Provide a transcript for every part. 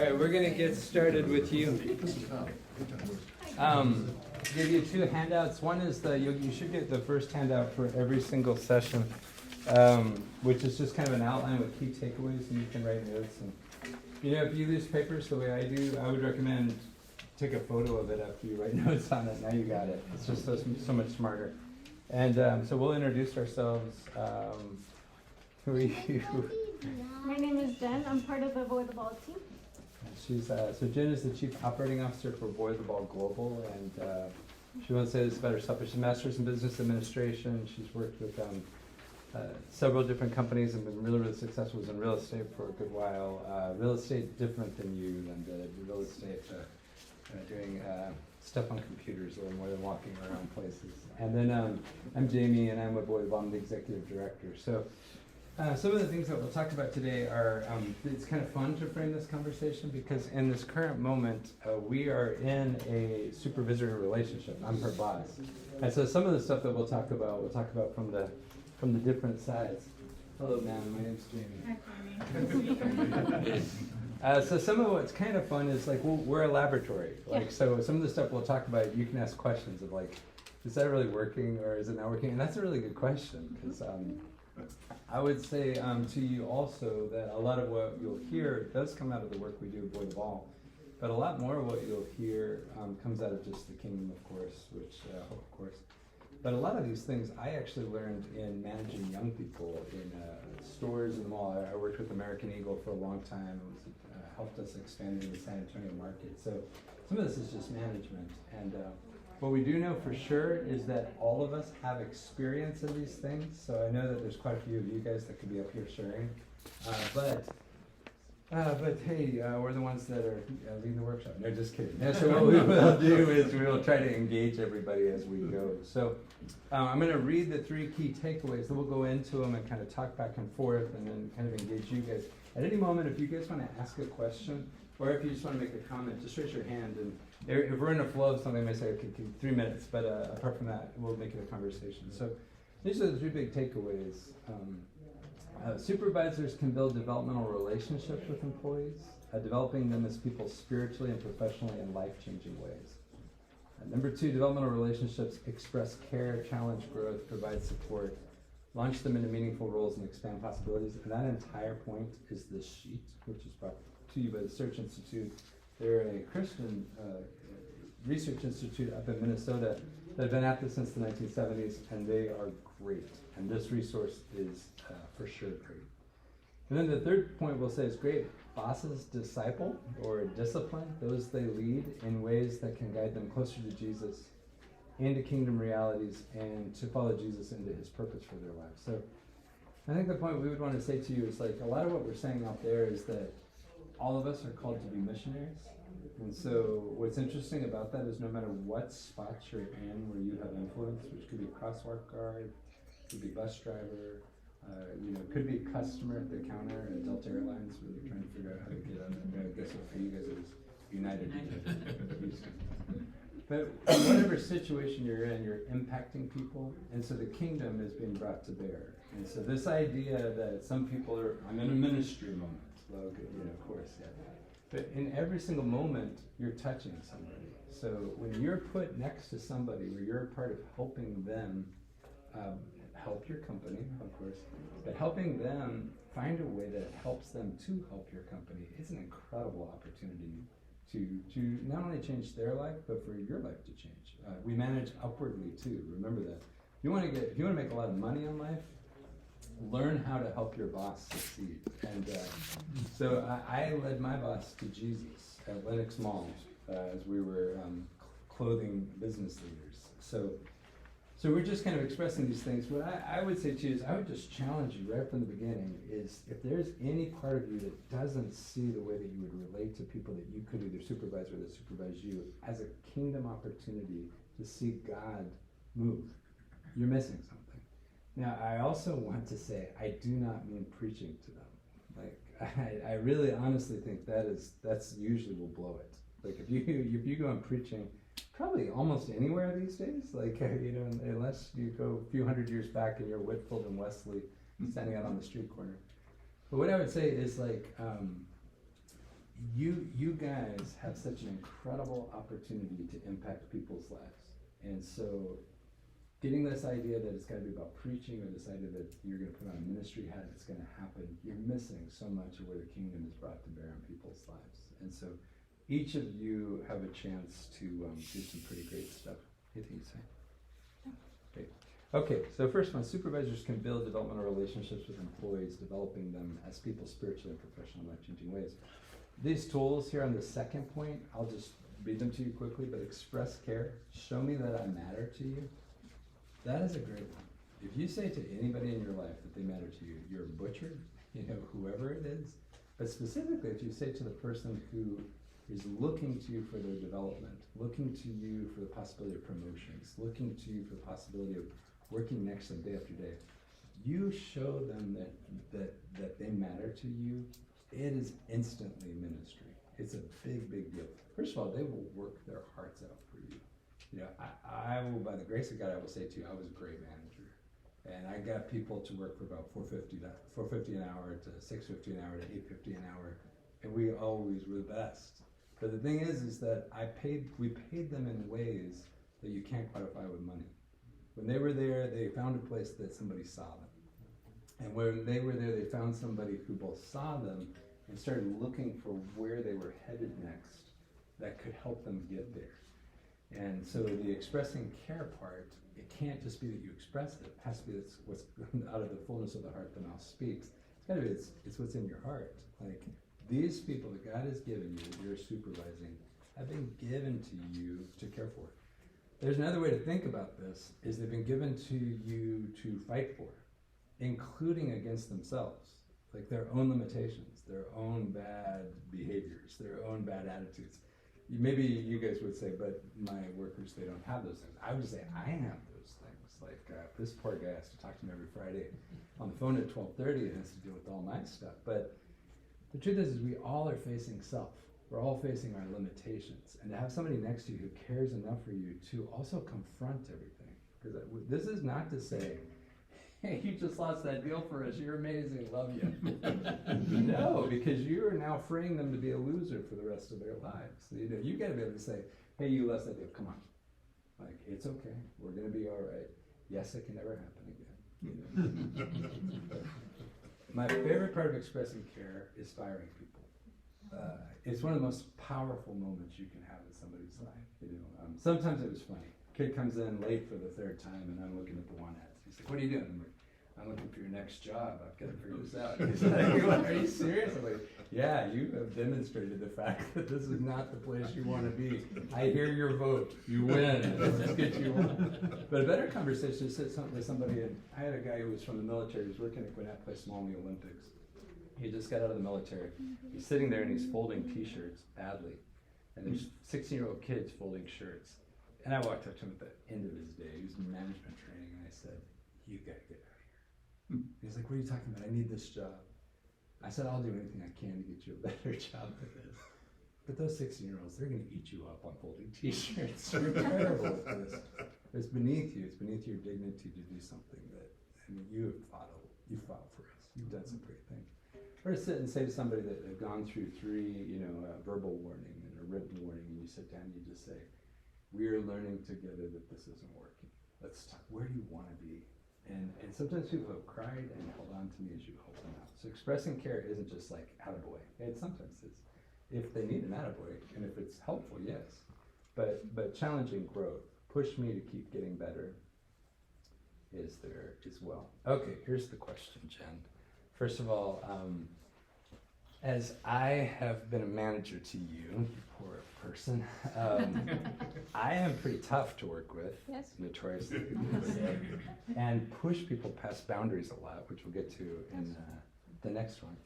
All right, we're going to get started with you. Give you two handouts. One is you should get the first handout for every single session, which is just kind of an outline with key takeaways, and you can write notes. And if you lose papers the way I do, I would recommend take a photo of it after you write notes on it. Now you got it. It's just so much smarter. And so we'll introduce ourselves. Who are you? My name is Jen. I'm part of the Avoid the Ball team. So Jen is the Chief Operating Officer for Avoid the Ball Global, and she wants to say this about herself. She's a Master's in Business Administration. She's worked with several different companies and been really successful in real estate for a good while. Real estate different than you, and real estate doing stuff on computers a little more than walking around places. And then I'm Jamie, and I'm Avoid the Ball. I'm the Executive Director. So. Some of the things that we'll talk about today are, it's kind of fun to frame this conversation because in this current moment, we are in a supervisory relationship. I'm her boss. And so some of the stuff that we'll talk about from the different sides. Hello, ma'am. My name's Jamie. Hi, so some of what's kind of fun is we're a laboratory. So some of the stuff we'll talk about, you can ask questions of is that really working or is it not working? And that's a really good question because I would say to you also that a lot of what you'll hear does come out of the work we do at Avoid the Ball, but a lot more of what you'll hear comes out of just the kingdom, of course, But a lot of these things I actually learned in managing young people in stores in the mall. I worked with American Eagle for a long time. It helped us expand in the San Antonio market. So some of this is just management. And what we do know for sure is that all of us have experience in these things. So I know that there's quite a few of you guys that could be up here sharing. But hey, we're the ones that are leading the workshop. No, just kidding. So what we will do is we will try to engage everybody as we go. So I'm going to read the three key takeaways. Then we'll go into them and kind of talk back and forth and then kind of engage you guys. At any moment, if you guys want to ask a question or if you just want to make a comment, just raise your hand. And if we're in a flow of something, I may say, okay, 3 minutes. But apart from that, we'll make it a conversation. So these are the three big takeaways. Supervisors can build developmental relationships with employees, developing them as people spiritually and professionally in life-changing ways. Number 2, developmental relationships express care, challenge growth, provide support, launch them into meaningful roles, and expand possibilities. And that entire point is this sheet, which is brought to you by the Search Institute. They're a Christian research institute up in Minnesota that have been at this since the 1970s, and they are great. And this resource is for sure great. And then the third point we'll say is great. Bosses disciple or discipline those they lead in ways that can guide them closer to Jesus, into kingdom realities, and to follow Jesus into his purpose for their lives. So I think the point we would want to say to you is a lot of what we're saying out there is that all of us are called to be missionaries. And so what's interesting about that is no matter what spot you're in where you have influence, which could be crosswalk guard, could be bus driver, could be customer at the counter at Delta Airlines where they're trying to figure out how to get on. I guess what for you guys it was United. But in whatever situation you're in, you're impacting people, and so the kingdom is being brought to bear. And so this idea that some people are, I'm in a ministry moment, well, okay, of course, yeah. But in every single moment, you're touching somebody. So when you're put next to somebody where you're a part of helping them help your company, of course, but helping them find a way that helps them to help your company is an incredible opportunity to not only change their life, but for your life to change. We manage upwardly too. Remember that. If you want to make a lot of money in life, learn how to help your boss succeed. And so I led my boss to Jesus at Lenox Mall as we were clothing business leaders. So we're just kind of expressing these things. What I would say to you is I would just challenge you right from the beginning is if there's any part of you that doesn't see the way that you would relate to people that you could either supervise or that supervise you as a kingdom opportunity to see God move, you're missing something. Now, I also want to say I do not mean preaching to them. I really honestly think that's usually will blow it. If you go on preaching, probably almost anywhere these days, unless you go a few hundred years back and you're Whitfield and Wesley standing out on the street corner. But what I would say is you you guys have such an incredible opportunity to impact people's lives. And so getting this idea that it's gotta be about preaching, or this idea that you're gonna put on a ministry hat, it's gonna happen, you're missing so much of where the kingdom is brought to bear on people's lives. And so each of you have a chance to do some pretty great stuff. Anything you say? Great. Okay, so first one, supervisors can build developmental relationships with employees, developing them as people spiritually and professionally in life-changing ways. These tools here on the second point, I'll just read them to you quickly, but express care, show me that I matter to you. That is a great one. If you say to anybody in your life that they matter to you, you're a butcher, whoever it is. But specifically, if you say to the person who is looking to you for their development, looking to you for the possibility of promotions, looking to you for the possibility of working next to them day after day, you show them that they matter to you, it is instantly ministry. It's a big, big deal. First of all, they will work their hearts out for you. I will, by the grace of God, I will say to you, I was a great manager. And I got people to work for about $4.50 an hour to $6.50 an hour to $8.50 an hour. And we always were the best. But the thing is that we paid them in ways that you can't quantify with money. When they were there, they found a place that somebody saw them. And when they were there, they found somebody who both saw them and started looking for where they were headed next that could help them get there. And so the expressing care part, it can't just be that you express it. It has to be what's out of the fullness of the heart the mouth speaks. It's gotta be, it's what's in your heart. Like, these people that God has given you, that you're supervising, have been given to you to care for. There's another way to think about this, is they've been given to you to fight for, including against themselves. Like their own limitations, their own bad behaviors, their own bad attitudes. Maybe you guys would say, but my workers, they don't have those things. I would say, I have those things. Like this poor guy has to talk to me every Friday on the phone at 12:30 and has to deal with all my stuff. But the truth is we all are facing self. We're all facing our limitations. And to have somebody next to you who cares enough for you to also confront everything. Because this is not to say, hey, you just lost that deal for us, you're amazing, love you. No, because you are now freeing them to be a loser for the rest of their lives. You gotta be able to say, hey, you lost that deal, come on. Like, it's okay, we're gonna be all right. Yes, it can never happen again. My favorite part of expressing care is firing people. It's one of the most powerful moments you can have in somebody's life. Sometimes it was funny. Kid comes in late for the third time and I'm looking at the want ads. He's like, what are you doing? I'm like, I'm looking for your next job. I've got to figure this out. He's like, are you serious? I'm like, yeah, you have demonstrated the fact that this is not the place you want to be. I hear your vote. You win. Let's get you on. But a better conversation is sit with somebody, and I had a guy who was from the military who was working at Gwinnett Place Small in the Olympics. He just got out of the military. He's sitting there and he's folding t-shirts badly. And there's 16-year-old kids folding shirts. And I walked up to him at the end of his day. He was in management training, and I said, you gotta get out of here. He's like, what are you talking about? I need this job. I said, I'll do anything I can to get you a better job than this. But those 16-year-olds, they're gonna eat you up on folding t-shirts. You're terrible at this. It's beneath you. It's beneath your dignity to do something that, you fought for us. You've done some great things. Or to sit and say to somebody that had gone through 3, a verbal warning and a written warning, and you sit down and you just say, we are learning together that this isn't working. Let's talk, where do you want to be? And sometimes people have cried and held on to me as you help them out. So expressing care isn't just like attaboy. It sometimes is. If they need an attaboy, and if it's helpful, yes. But challenging growth, push me to keep getting better, is there as well. Okay, here's the question, Jen. First of all, as I have been a manager to you, you poor person, I am pretty tough to work with, Yes. notoriously, and push people past boundaries a lot, which we'll get to in the next one.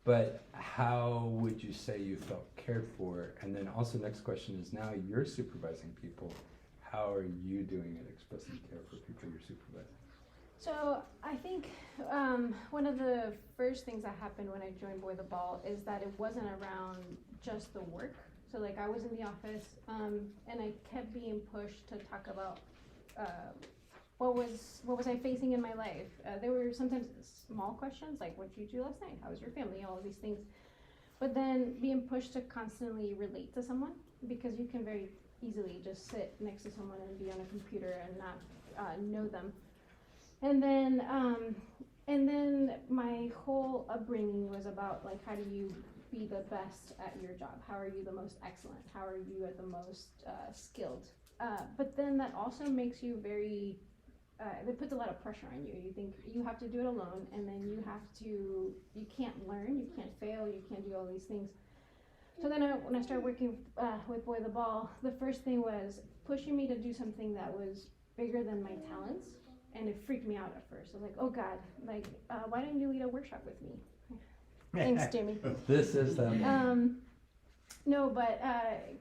But how would you say you felt cared for? And then also next question is, now you're supervising people. How are you doing at expressing care for people you're supervising? So I think one of the first things that happened when I joined Boy the Ball is that it wasn't around just the work. So like I was in the office and I kept being pushed to talk about what was I facing in my life. There were sometimes small questions like, what did you do last night? How was your family? All of these things. but then being pushed to constantly relate to someone, because you can very easily just sit next to someone and be on a computer and not know them. And then my whole upbringing was about like, how do you be the best at your job? How are you the most excellent? How are you at the most skilled? But then that also makes you very, it puts a lot of pressure on you. You think you have to do it alone, and then you can't learn, you can't fail, you can't do all these things. So then when I started working with Boy the Ball, the first thing was pushing me to do something that was bigger than my talents, and it freaked me out at first. I was like, oh God, like, why didn't you lead a workshop with me? Thanks, Jimmy. This is them. No, but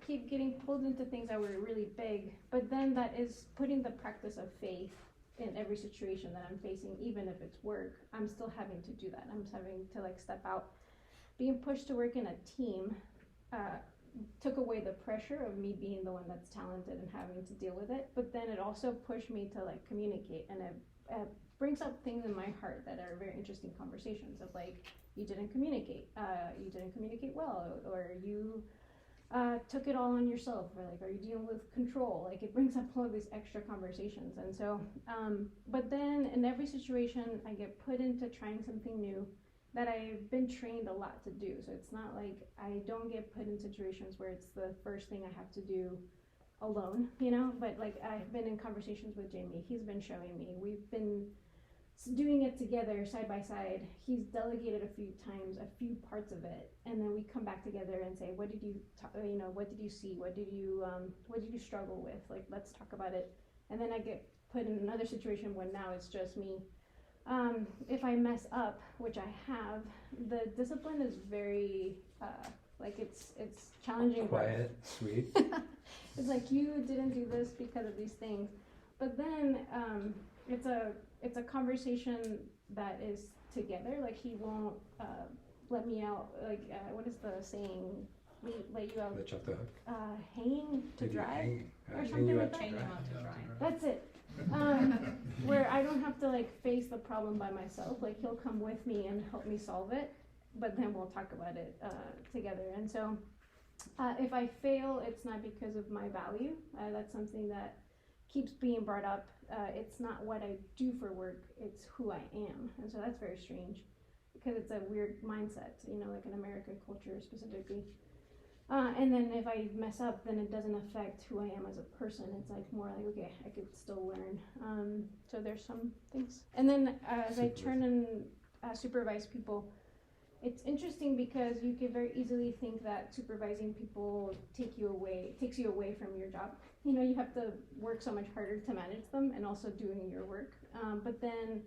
keep getting pulled into things that were really big, but then that is putting the practice of faith in every situation that I'm facing, even if it's work. I'm still having to do that. I'm having to like step out. Being pushed to work in a team took away the pressure of me being the one that's talented and having to deal with it, but then it also pushed me to like communicate, and it brings up things in my heart that are very interesting conversations of like, you didn't communicate well, or you took it all on yourself, or like, are you dealing with control? Like, it brings up all of these extra conversations. And so but then in every situation I get put into trying something new that I've been trained a lot to do. So it's not like I don't get put in situations where it's the first thing I have to do alone, you know, but like I've been in conversations with Jamie. He's been showing me, we've been doing it together side by side. He's delegated a few times, a few parts of it, and then we come back together and say, what did you what did you see? What did you struggle with? Like, let's talk about it. And then I get put in another situation when now it's just me. If I mess up, which I have, the discipline is very like it's challenging. Quiet, sweet. It's like, you didn't do this because of these things, but then it's a conversation that is together. Like, he won't let me out. Like, what is the saying? Let you out. Let you off the hook. Hanging to dry, Hanging. or Hang something you like out to that. Hang dry. them out to dry. That's it. Where I don't have to like face the problem by myself. Like, he'll come with me and help me solve it, but then we'll talk about it together. And so if I fail, it's not because of my value. That's something that keeps being brought up. It's not what I do for work, it's who I am. And so that's very strange, because it's a weird mindset, you know, like in American culture specifically. And then if I mess up, then it doesn't affect who I am as a person. It's like more like, okay, I could still learn. So there's some things. And then as I turn and supervise people, it's interesting because you could very easily think that supervising people takes you away from your job. You know, you have to work so much harder to manage them and also doing your work. But then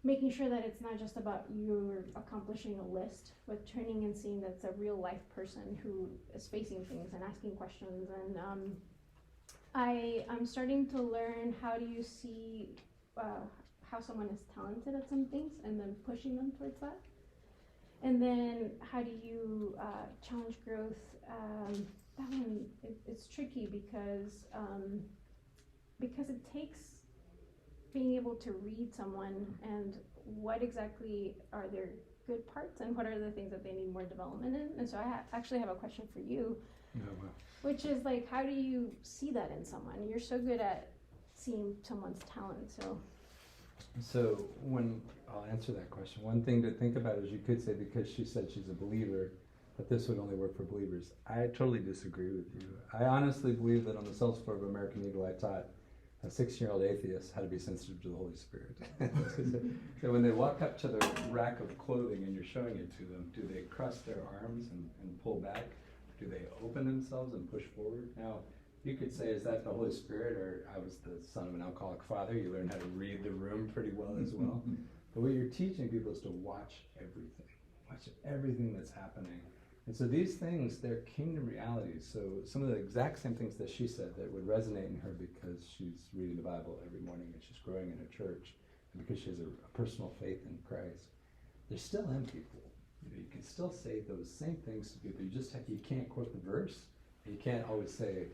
making sure that it's not just about you accomplishing a list, but turning and seeing that's a real life person who is facing things and asking questions. And I'm starting to learn, how do you see how someone is talented at some things and then pushing them towards that. And then how do you challenge growth? That one, it's tricky because it takes being able to read someone and what exactly are their good parts and what are the things that they need more development in. And so I actually have a question for you, which is like, how do you see that in someone? You're so good at seeing someone's talent. So when I'll answer that question, one thing to think about is you could say, because she said she's a believer, that this would only work for believers. I totally disagree with you. I honestly believe that on the sales floor of American Eagle, I taught a 16-year-old atheist how to be sensitive to the Holy Spirit. So when they walk up to the rack of clothing and you're showing it to them, do they cross their arms and pull back? Do they open themselves and push forward? Now, you could say, is that the Holy Spirit, or I was the son of an alcoholic father? You learn how to read the room pretty well as well. But what you're teaching people is to watch everything that's happening. And so these things, they're kingdom realities. So some of the exact same things that she said that would resonate in her because she's reading the Bible every morning and she's growing in a church, and because she has a personal faith in Christ, they're still in people. You can still say those same things to people. You can't quote the verse. You can't always say,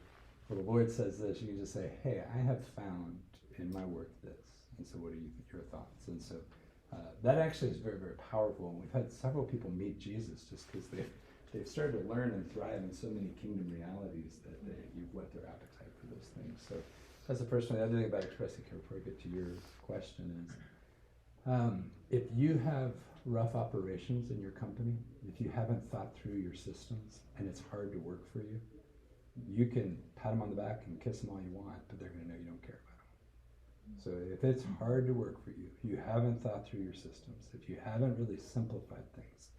well, the Lord says this. You can just say, hey, I have found in my work this. And so what are your thoughts? And so That actually is very, very powerful, and we've had several people meet Jesus just because they've started to learn and thrive in so many kingdom realities that you've whet their appetite for those things. So that's the first one. The other thing about expressing care before I get to your question is, if you have rough operations in your company, if you haven't thought through your systems and it's hard to work for you, you can pat them on the back and kiss them all you want, but they're going to know you don't care about them. So if it's hard to work for you, if you haven't thought through your systems, if you haven't really simplified things,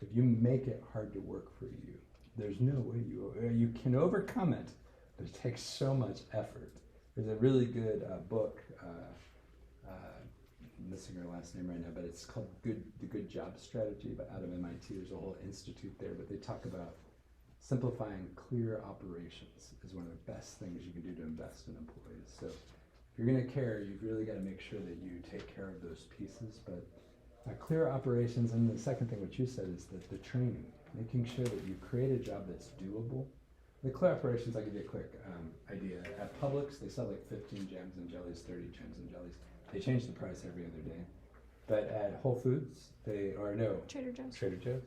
if you make it hard to work for you, there's no way you can overcome it, but it takes so much effort. There's a really good book, I'm missing her last name right now, but it's called The Good Job Strategy out of MIT. There's a whole institute there, but they talk about simplifying clear operations is one of the best things you can do to invest in employees. So if you're going to care, you've really got to make sure that you take care of those pieces. But clear operations, and the second thing what you said is that the training, making sure that you create a job that's doable. The clear operations, I'll give you a quick idea. At Publix, they sell like 15 jams and jellies, 30 jams and jellies. They change the price every other day. But at Whole Foods, Trader Joe's.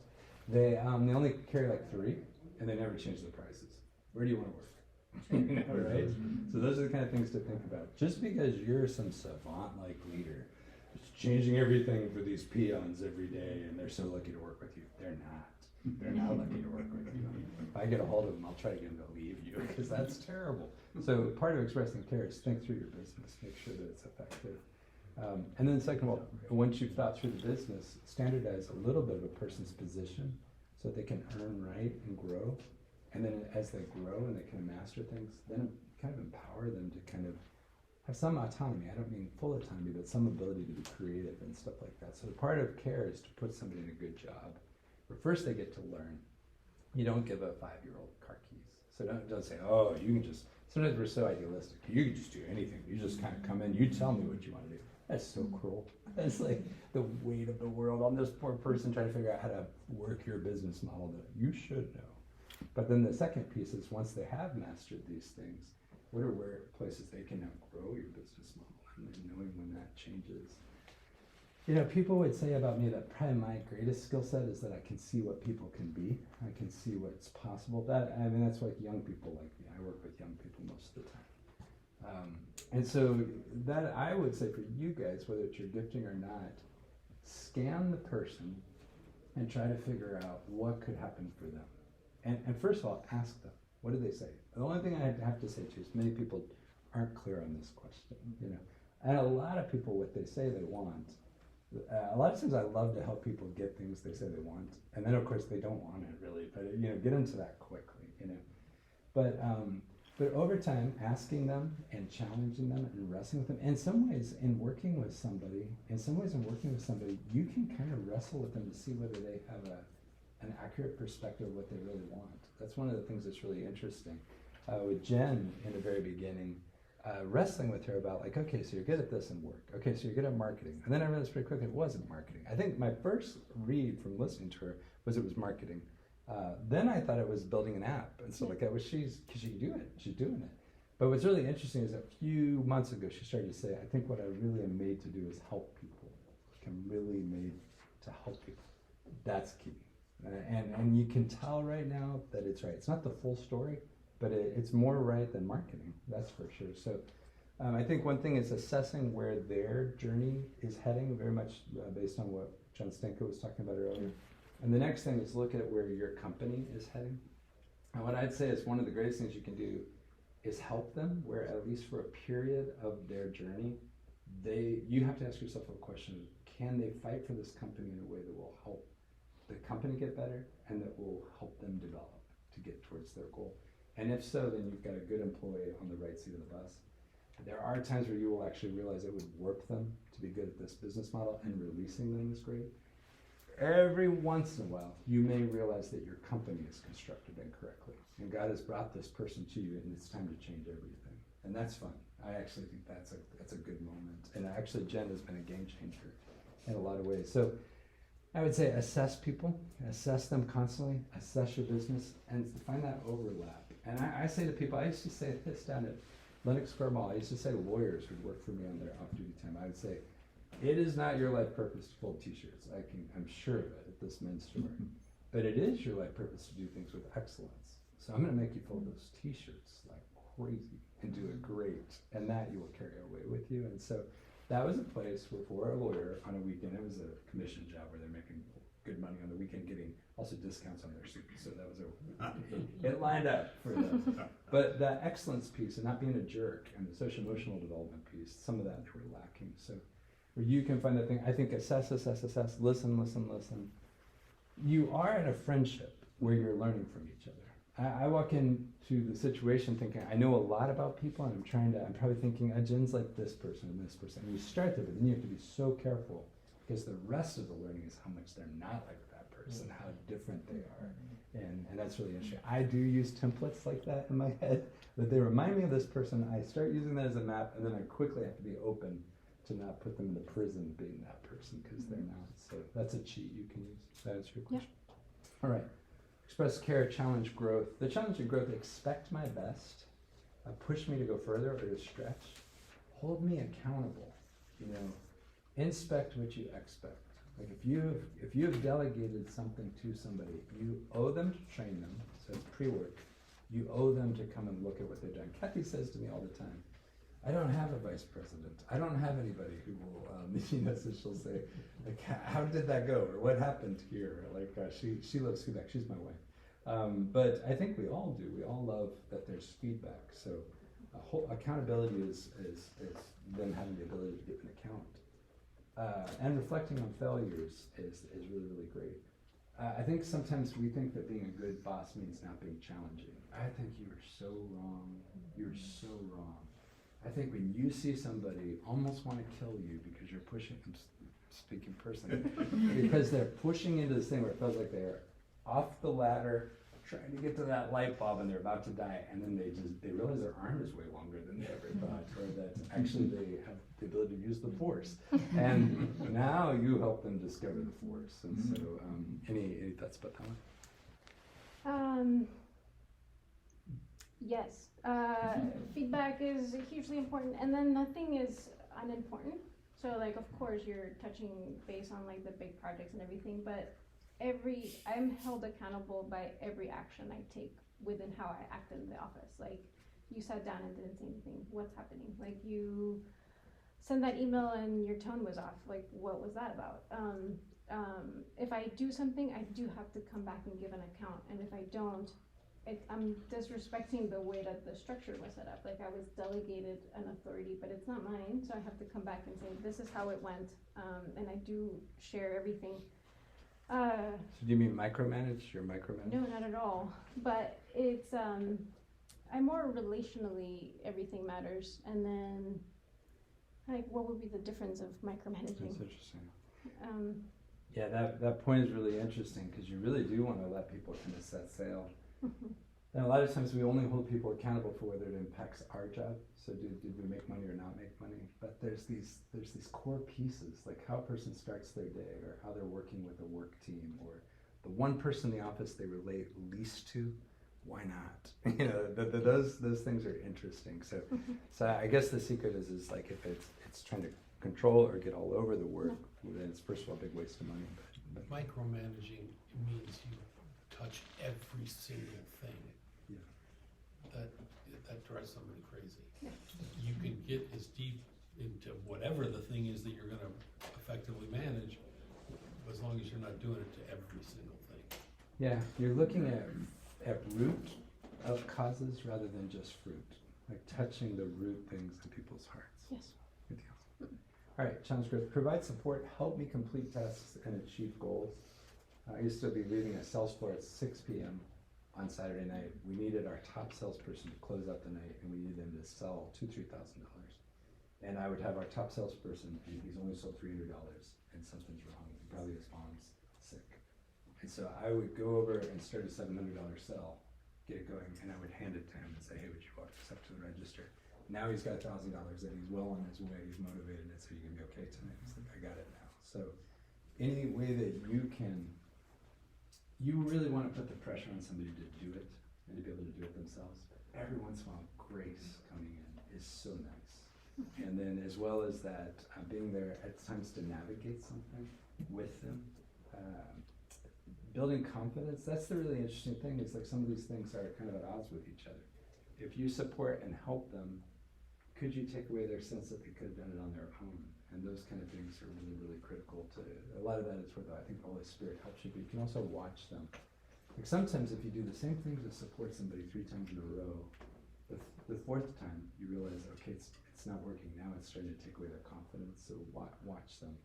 They only carry like 3, and they never change the prices. Where do you want to work? You know, right? So those are the kind of things to think about. Just because you're some savant-like leader, who's changing everything for these peons every day, and they're so lucky to work with you, they're not. They're not lucky to work with you. If I get a hold of them, I'll try to get them to leave you, because that's terrible. So part of expressing care is think through your business, make sure that it's effective. And then second of all, once you've thought through the business, standardize a little bit of a person's position so that they can earn right and grow. And then as they grow and they kind of master things, then kind of empower them to kind of have some autonomy. I don't mean full autonomy, but some ability to be creative and stuff like that. So the part of care is to put somebody in a good job where first they get to learn. You don't give a 5-year-old car keys. So don't say, oh, you can just, sometimes we're so idealistic. You can just do anything. You just kind of come in, you tell me what you want to do. That's so cruel. That's like the weight of the world on this poor person trying to figure out how to work your business model that you should know. But then the second piece is once they have mastered these things, what are places they can now grow your business model, and then knowing when that changes. You know, people would say about me that probably my greatest skill set is that I can see what people can be. I can see what's possible. That's like young people like me. I work with young people most of the time. And so that I would say for you guys, whether it's your gifting or not, scan the person and try to figure out what could happen for them. And first of all, ask them, what do they say? The only thing I have to say to you is many people aren't clear on this question, you know. And a lot of people, what they say they want, a lot of times I love to help people get things they say they want. And then of course they don't want it really, but you know, get into that quickly, you know. But over time, asking them and challenging them and wrestling with them, in some ways in working with somebody, you can kind of wrestle with them to see whether they have an accurate perspective of what they really want. That's one of the things that's really interesting. With Jen in the very beginning, wrestling with her about like, okay, so you're good at this and work. Okay, so you're good at marketing. And then I realized pretty quickly it wasn't marketing. I think my first read from listening to her was it was marketing. Then I thought it was building an app and stuff like that, because she can do it, she's doing it. But what's really interesting is a few months ago, she started to say, I think what I really am made to do is help people. I'm really made to help people. That's key. And you can tell right now that it's right. It's not the full story, but it's more right than marketing, that's for sure. So I think one thing is assessing where their journey is heading, very much based on what John Stenko was talking about earlier. And the next thing is look at where your company is heading. And what I'd say is one of the greatest things you can do is help them where, at least for a period of their journey, you have to ask yourself a question: can they fight for this company in a way that will help the company get better and that will help them develop to get towards their goal? And if so, then you've got a good employee on the right seat of the bus. There are times where you will actually realize it would warp them to be good at this business model, and releasing them is great. Every once in a while, you may realize that your company is constructed incorrectly, and God has brought this person to you, and it's time to change everything. And that's fun. I actually think that's a good moment. And actually, Jen has been a game changer in a lot of ways. So I would say assess people, assess them constantly, assess your business, and find that overlap. And I say to people, I used to say this down at Lenox Square Mall, I used to say to lawyers who worked for me on their off-duty time, I would say, It is not your life purpose to fold t-shirts. I'm sure of it at this men's store. But it is your life purpose to do things with excellence. So I'm gonna make you fold those t-shirts like crazy and do it great. And that you will carry away with you. And so that was a place where for a lawyer on a weekend, it was a commission job where they're making good money on the weekend, getting also discounts on their suits. So that was it lined up for them. But the excellence piece and not being a jerk and the social emotional development piece, some of that they were lacking. So where you can find that thing, I think assess, listen. You are in a friendship where you're learning from each other. I walk into the situation thinking I know a lot about people, and I'm probably thinking, Jen's like this person and this person. And you start there, but then you have to be so careful because the rest of the learning is how much they're not like that person, how different they are. And that's really interesting. I do use templates like that in my head, but they remind me of this person. I start using that as a map, and then I quickly have to be open to not put them in the prison being that person because they're not. So that's a cheat you can use. That answer your question? Yeah. All right. Express care, challenge growth. The challenge of growth, expect my best. Push me to go further or to stretch. Hold me accountable. Inspect what you expect. Like if you have delegated something to somebody, you owe them to train them. So it's pre-work. You owe them to come and look at what they've done. Kathy says to me all the time, I don't have a vice president. I don't have anybody who will, so she'll say, like, how did that go? Or what happened here? Like, she loves feedback. She's my wife. But I think we all do. We all love that there's feedback. So accountability is them having the ability to give an account. And reflecting on failures is really, really great. I think sometimes we think that being a good boss means not being challenging. I think you are so wrong. You're so wrong. I think when you see somebody almost want to kill you because you're pushing, I'm speaking personally, because they're pushing into this thing where it feels like they're off the ladder, trying to get to that light bulb and they're about to die, and then they realize their arm is way longer than they ever thought, or that actually they have the ability to use the force. And now you help them discover the force. And so, any thoughts about that one? Yes, feedback is hugely important, and then nothing is unimportant. So like, of course, you're touching base on like the big projects and everything, but I'm held accountable by every action I take within how I act in the office. Like, you sat down and didn't say anything. What's happening? Like, you sent that email and your tone was off. Like, what was that about? If I do something, I do have to come back and give an account, and if I don't, I'm disrespecting the way that the structure was set up. Like, I was delegated an authority, but it's not mine, so I have to come back and say, this is how it went, and I do share everything. So do you mean micromanage? You're micromanage? No, not at all. But it's, I'm more relationally, everything matters, and then, like, what would be the difference of micromanaging? That's interesting. Yeah, that point is really interesting because you really do want to let people kind of set sail. And a lot of times we only hold people accountable for whether it impacts our job. So did we make money or not make money? But there's these core pieces, like how a person starts their day, or how they're working with a work team, or the one person in the office they relate least to. Why not? Those things are interesting. So I guess the secret is like if it's trying to control or get all over the work, then it's first of all a big waste of money. But micromanaging means you touch every single thing. Yeah. That drives somebody crazy. Yeah. You can get as deep into whatever the thing is that you're going to effectively manage, as long as you're not doing it to every single thing. Yeah, you're looking at root of causes rather than just fruit, like touching the root things to people's hearts. Yes. Anything else? All right, challenge growth. Provide support, help me complete tasks and achieve goals. I used to be leaving a sales floor at 6 p.m. on Saturday night. We needed our top salesperson to close out the night, and we needed them to sell $2,000-3,000. And I would have our top salesperson, and he's only sold $300, and something's wrong. Probably his mom's sick. And so I would go over and start a $700 sell, get it going, and I would hand it to him and say, hey, would you walk this up to the register? Now he's got $1,000 that he's well on his way, he's motivated, and so you can be okay tonight. He's like, I got it now. So any way that you can, you really want to put the pressure on somebody to do it and to be able to do it themselves. But every once in a while, grace coming in is so nice. And then as well as that, being there at times to navigate something with them. Building confidence, that's the really interesting thing, is like some of these things are kind of at odds with each other. If you support and help them, could you take away their sense that they could have done it on their own? And those kind of things are really, really critical to, a lot of that is where I think the Holy Spirit helps you, but you can also watch them. Like sometimes if you do the same thing to support somebody 3 times in a row, the 4th time you realize, okay, it's not working, now it's starting to take away their confidence, so watch them.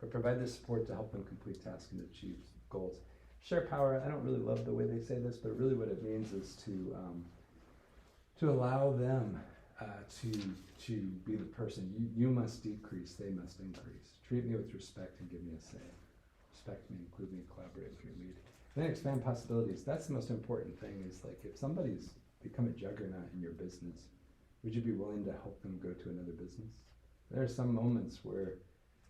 But provide the support to help them complete tasks and achieve goals. Share power, I don't really love the way they say this, but really what it means is to allow them to be the person. You must decrease, they must increase. Treat me with respect and give me a say. Respect me, include me, collaborate with your lead. Then expand possibilities. That's the most important thing, is like if somebody's become a juggernaut in your business, would you be willing to help them go to another business? There are some moments where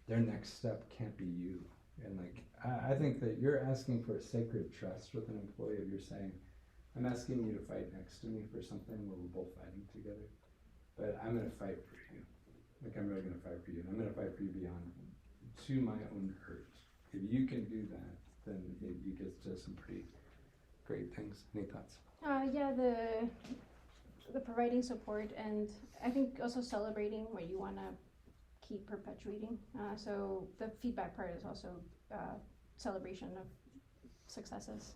their next step can't be you. And like, I think that you're asking for a sacred trust with an employee. If you're saying, I'm asking you to fight next to me for something where we're both fighting together, but I'm gonna fight for you. Like I'm really gonna fight for you. And I'm gonna fight for you beyond to my own hurt. If you can do that, then you get to some pretty great things. Any thoughts? Yeah, the providing support, and I think also celebrating what you want to keep perpetuating. So the feedback part is also celebration of successes.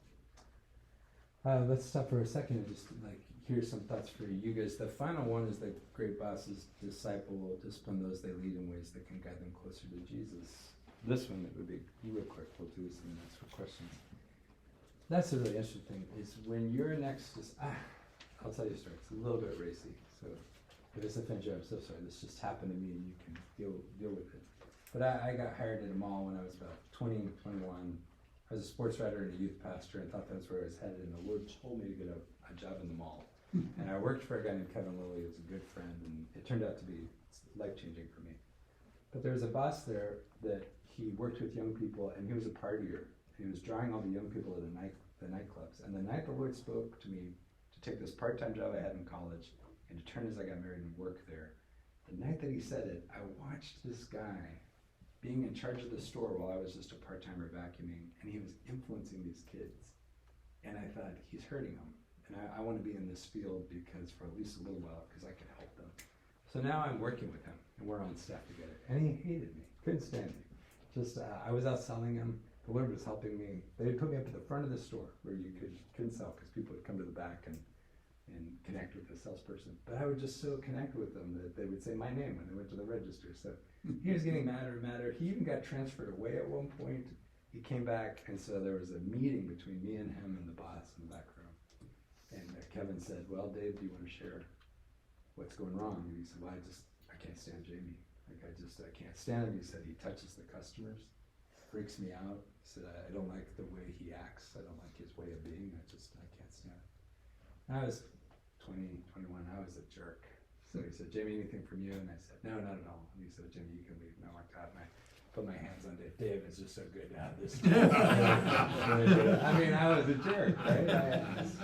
Let's stop for a second and just like hear some thoughts for you guys. The final one is that great bosses will discipline those they lead in ways that can guide them closer to Jesus. This one, it would be real quick. We'll do this in minutes for questions. That's the really interesting thing, is when you're next to, I'll tell you a story. It's a little bit racy, so if this offends you, I'm so sorry. This just happened to me and you can deal with it. But I got hired at a mall when I was about 20, 21. I was a sports writer and a youth pastor and thought that's where I was headed, and the Lord told me to get a job in the mall. And I worked for a guy named Kevin Lilly, who was a good friend, and it turned out to be life-changing for me. But there was a boss there that he worked with young people, and he was a partier. He was drawing all the young people to the nightclubs. And the night the Lord spoke to me to take this part-time job I had in college and to turn as I got married and work there, the night that he said it, I watched this guy being in charge of the store while I was just a part-timer vacuuming, and he was influencing these kids. And I thought, he's hurting them. And I want to be in this field because for at least a little while, because I can help them. So now I'm working with him, and we're on staff together. And he hated me, couldn't stand me. Just, I was out selling him. The Lord was helping me. They would put me up at the front of the store where you couldn't sell, because people would come to the back and connect with the salesperson. But I would just so connect with them that they would say my name when they went to the register. So he was getting madder and madder. He even got transferred away at one point. He came back, and so there was a meeting between me and him and the boss in the back room. And Kevin said, well, Dave, do you want to share what's going wrong? And he said, well, I can't stand Jamie. Like, I can't stand him. He said, he touches the customers, freaks me out. He said, I don't like the way he acts. I don't like his way of being. I can't stand it. And I was 20, 21. I was a jerk. So he said, Jamie, anything from you? And I said, no, not at all. And he said, Jamie, you can leave. And I walked out, and I put my hands on Dave. Dave, it's just so good to have this. I mean, I was a jerk, right?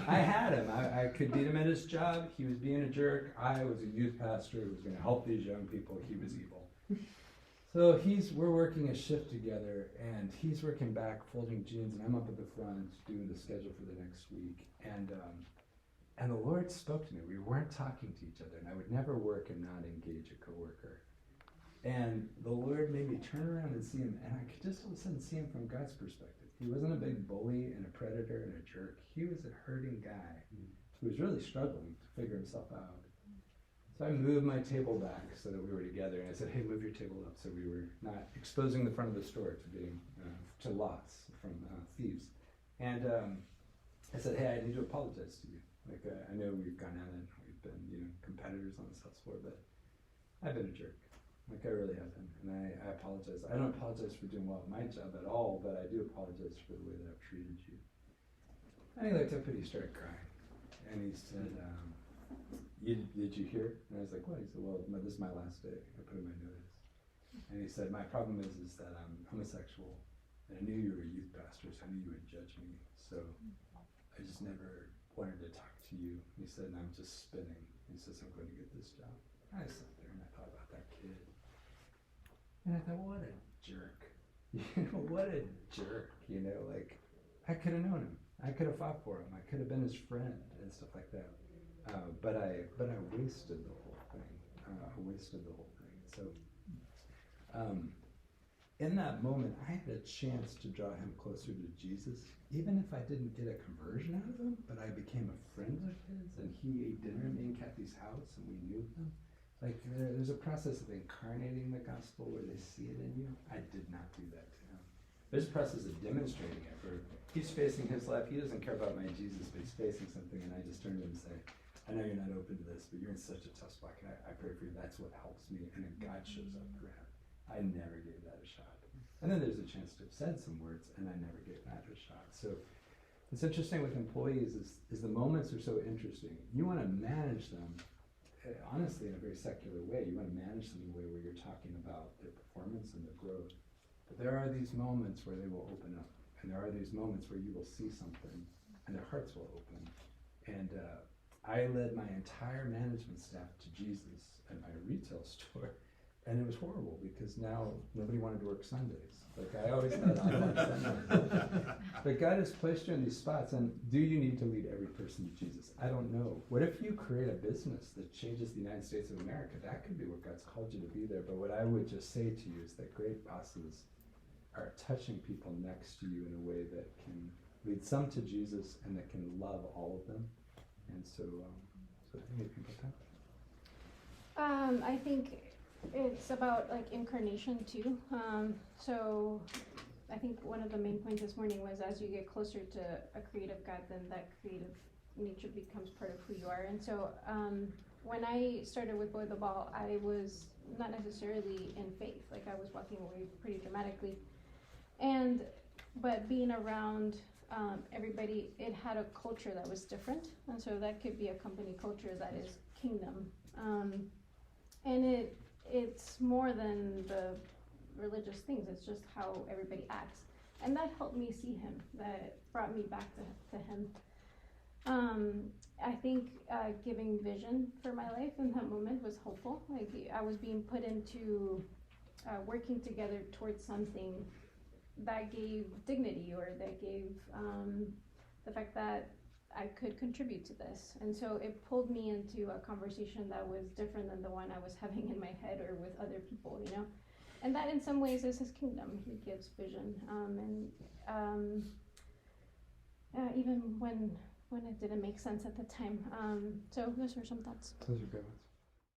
I had him. I could beat him at his job. He was being a jerk. I was a youth pastor who was going to help these young people. He was evil. So we're working a shift together, and he's working back, folding jeans, and I'm up at the front doing the schedule for the next week. And the Lord spoke to me. We weren't talking to each other, and I would never work and not engage a coworker. And the Lord made me turn around and see him, and I could just all of a sudden see him from God's perspective. He wasn't a big bully and a predator and a jerk. He was a hurting guy who was really struggling to figure himself out. So I moved my table back so that we were together, and I said, hey, move your table up, so we were not exposing the front of the store to being to loss from thieves. And I said, hey, I need to apologize to you. Like, I know we've gone at it, we've been competitors on the sales floor, but I've been a jerk. Like, I really have been, and I apologize. I don't apologize for doing well at my job at all, but I do apologize for the way that I've treated you. And he looked up and he started crying, and he said, did you hear? And I was like, what? He said, well, this is my last day. I put in my notice. And he said, my problem is that I'm homosexual, and I knew you were a youth pastor, so I knew you would judge me, so I just never wanted to talk to you. He said, and I'm just spinning. He says, I'm going to get this job. I sat there and I thought about that kid. And I thought, what a jerk. What a jerk, like, I could have known him. I could have fought for him. I could have been his friend and stuff like that. But I wasted the whole thing. So, in that moment, I had a chance to draw him closer to Jesus, even if I didn't get a conversion out of him, but I became a friend of his, and he ate dinner at me in Kathy's house, and we knew him. Like, there's a process of incarnating the gospel where they see it in you. I did not do that to him. There's a process of demonstrating it, where he's facing his life. He doesn't care about my Jesus, but he's facing something, and I just turn to him and say, I know you're not open to this, but you're in such a tough spot. I pray for you. That's what helps me. And then God shows up for him. I never gave that a shot. And then there's a chance to have said some words, and I never gave that a shot. So what's interesting with employees is the moments are so interesting. You want to manage them, honestly, in a very secular way. You want to manage them in a way where you're talking about their performance and their growth. But there are these moments where they will open up, and there are these moments where you will see something, and their hearts will open. And I led my entire management staff to Jesus at my retail store. And it was horrible because now nobody wanted to work Sundays. Like I always thought I wanted Sundays. But God has placed you in these spots, and do you need to lead every person to Jesus? I don't know. What if you create a business that changes the United States of America? That could be what God's called you to be there. But what I would just say to you is that great bosses are touching people next to you in a way that can lead some to Jesus and that can love all of them. And so I think people touch. I think it's about like incarnation too. So I think one of the main points this morning was as you get closer to a creative God, then that creative nature becomes part of who you are. And so when I started with Boy the Ball, I was not necessarily in faith. Like I was walking away pretty dramatically. But being around everybody, it had a culture that was different. And so that could be a company culture that is kingdom. And it's more than the religious things, it's just how everybody acts. And that helped me see him, that brought me back to him. I think giving vision for my life in that moment was helpful. Like I was being put into working together towards something that gave dignity, or that gave the fact that I could contribute to this. And so it pulled me into a conversation that was different than the one I was having in my head or with other people, And that in some ways is his kingdom. He gives vision. Even when it didn't make sense at the time. So those are some thoughts. Those are good ones.